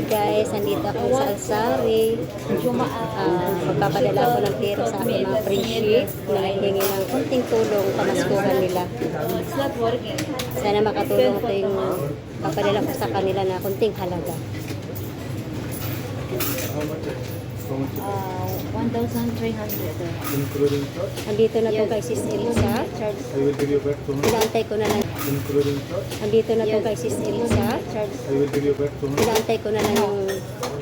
Hi guys, nandito ako sa Alsari. Magpapadala ako ng pera sa aking mga friendship na hihingi ng konting tulong pamaskuhan nila. Sana makatulong ito yung papadala ko sa kanila na konting halaga. 1,300. Including charge? Nandito na to kay Sis Elsa. I will give you back 200. Pinaantay ko na lang. Including charge? Nandito na to kay Sis Elsa. I will give you back 200. Pinaantay ko na lang yung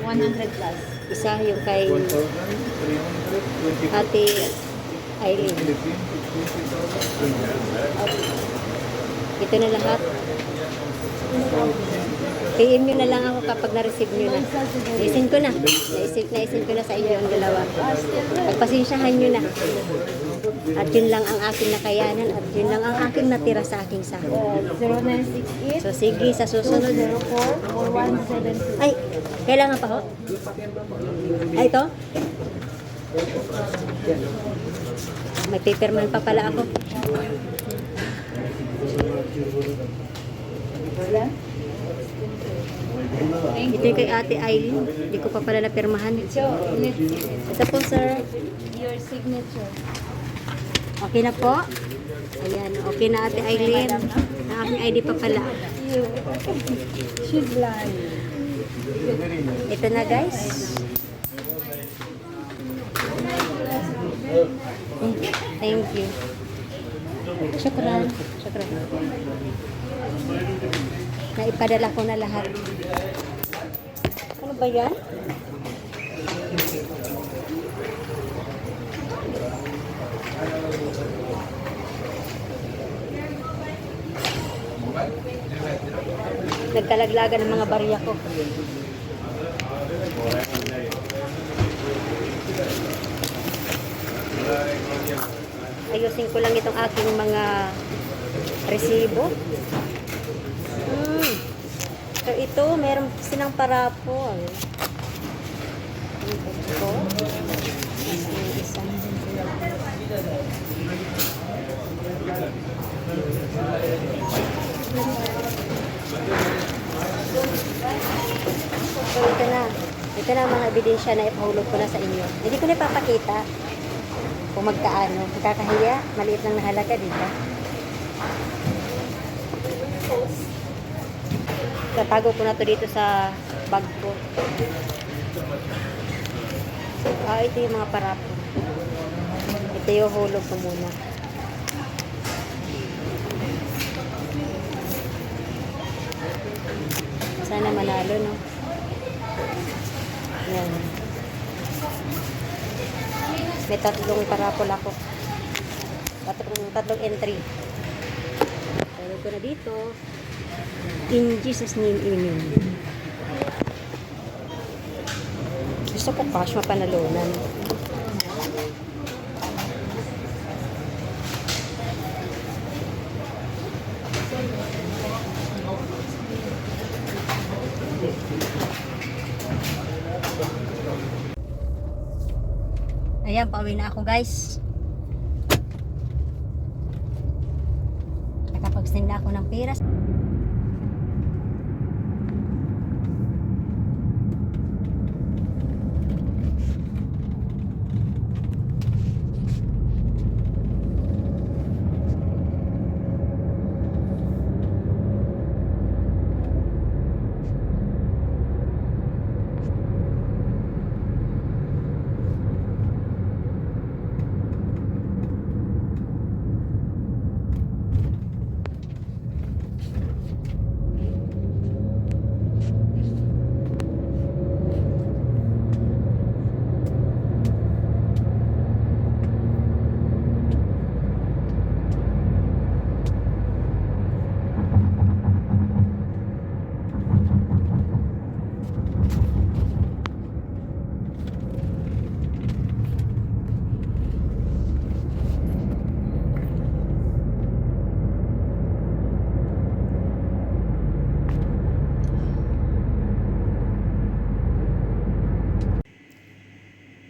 100 plus. isa, yung kay 1,320. Ate Aileen. 15, 20,000. Ito na lahat. PM nyo na lang ako kapag na-receive nyo na. Naisin ko na. Naisin ko na sa inyo ang dalawa. Pagpasensyahan nyo na. At yun lang ang aking nakayanan at yun lang ang aking natira sa aking sahod. 0968 So sige, sa susunod. 044172. Ay, kailangan pa ho? Ay, ito? May paperman pa pala ako. Ito yung kay Ate Aileen. Hindi ko pa pala napirmahan. Ito po, sir. Your signature. Okay na po? Ayan, okay na Ate Aileen. Ang aking ID pa pala. You. She's blind. Ito na, guys. Thank you. Syukran. Syukran. Naipadala ko na lahat. Ano ba yan? Nagkalaglagan ng mga barya ko. Ayusin ko lang itong aking mga resibo. So ito, meron silang parapol. Ito. Isa. So ito na. Ito na ang mga ebidensya na ipahulog ko na sa inyo. Hindi ko na ipapakita kung magkaano. Magkakahiya, maliit lang na halaga, di ba? Tatago ko na to dito sa bag ko. Ito yung mga parapol. Ito yung hulog ko muna. Sana manalo, no? Yan. May tatlong parapol ako. Tatlong entry. Tulog ko na dito. In Jesus' name, amen. Gusto ko cash mapanalunan. Ayan, pauwi na ako, guys. Nakapag-send na ako ng pera.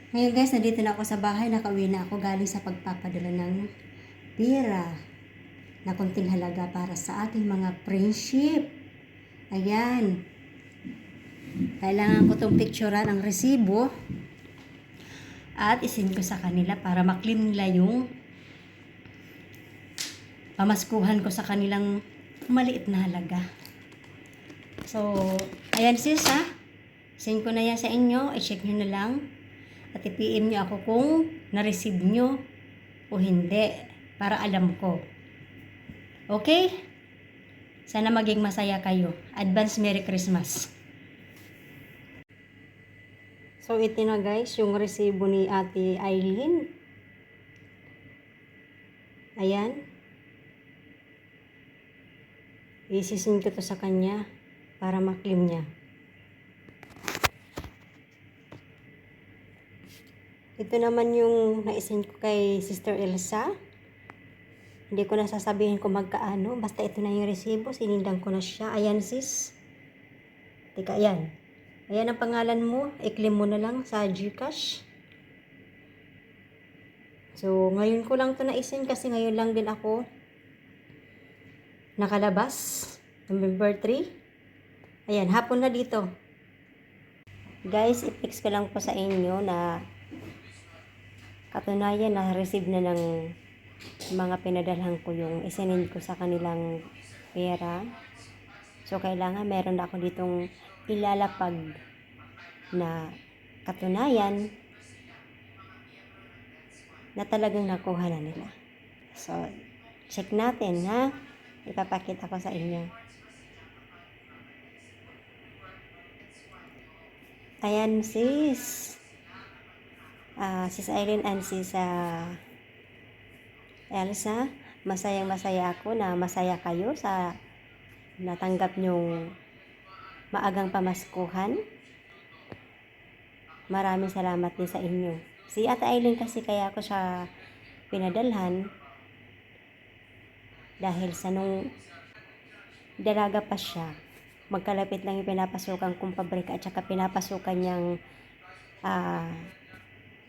Ngayon guys, nandito na ako sa bahay. Nakauwi na ako galing sa pagpapadala ng pera na konting halaga para sa ating mga friendship. Ayan. Kailangan ko itong picturean ang resibo at isin ko sa kanila para maklim nila yung pamaskuhan ko sa kanilang maliit na halaga. So, ayan sis ha. Send ko na yan sa inyo. I-check nyo na lang. At i-PM nyo ako kung na-receive nyo o hindi. Para alam ko. Okay? Sana maging masaya kayo. Advance Merry Christmas. So, ito na guys, yung resibo ni Ate Eileen. Ayan. Isisin ko to sa kanya para maklim niya. Ito naman yung naisin ko kay Sister Elsa. Hindi ko na sasabihin kung magkaano. Basta ito na yung resibo. Sinindang ko na siya. Ayan sis. Teka, ayan. Ayan ang pangalan mo. I-claim mo na lang sa GCash. So, ngayon ko lang ito naisin kasi ngayon lang din ako nakalabas. November 3. Ayan, hapon na dito. Guys, i-fix ko lang po sa inyo na katunayan na receive na ng mga pinadalhan ko yung isinin ko sa kanilang pera. So, kailangan meron na ako ditong ilalapag na katunayan na talagang nakuha na nila. So, check natin ha. Ipapakita ko sa inyo. Ayan sis. Sis Eileen and sis Elsa. Masayang-masaya ako na masaya kayo sa natanggap nyong maagang pamaskuhan. Maraming salamat din sa inyo. Si Ate Eileen kasi kaya ako siya pinadalhan dahil sa nung dalaga pa siya, magkalapit lang yung pinapasukan kong pabrika at saka pinapasukan niyang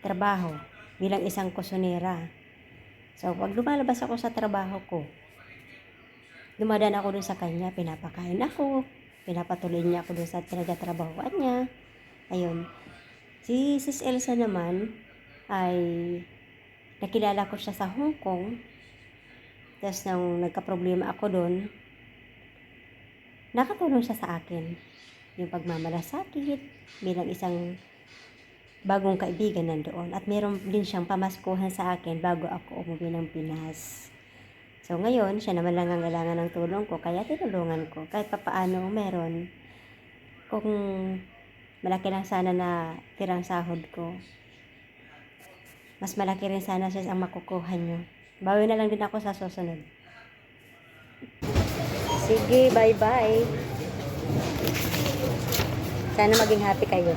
trabaho bilang isang kusinera. So, pag lumalabas ako sa trabaho ko, dumadaan ako dun sa kanya, pinapakain ako, pinapatuloy niya ako dun sa pinagtatrabahoan niya. Ayun. Si Sis Elsa naman ay nakilala ko siya sa Hong Kong. Tapos nung nagka-problema ako dun, nakatulong siya sa akin. Yung pagmamalasakit bilang isang bagong kaibigan nandoon. At meron din siyang pamaskuhan sa akin bago ako umuwi ng Pinas. So ngayon, siya naman lang ang kailangan ng tulong ko, kaya tinulungan ko. Kahit papaano meron, kung malaki lang sana na tirang sahod ko, mas malaki rin sana siya ang makukuha nyo. Bawi na lang din ako sa susunod. Sige, bye-bye. Sana maging happy kayo.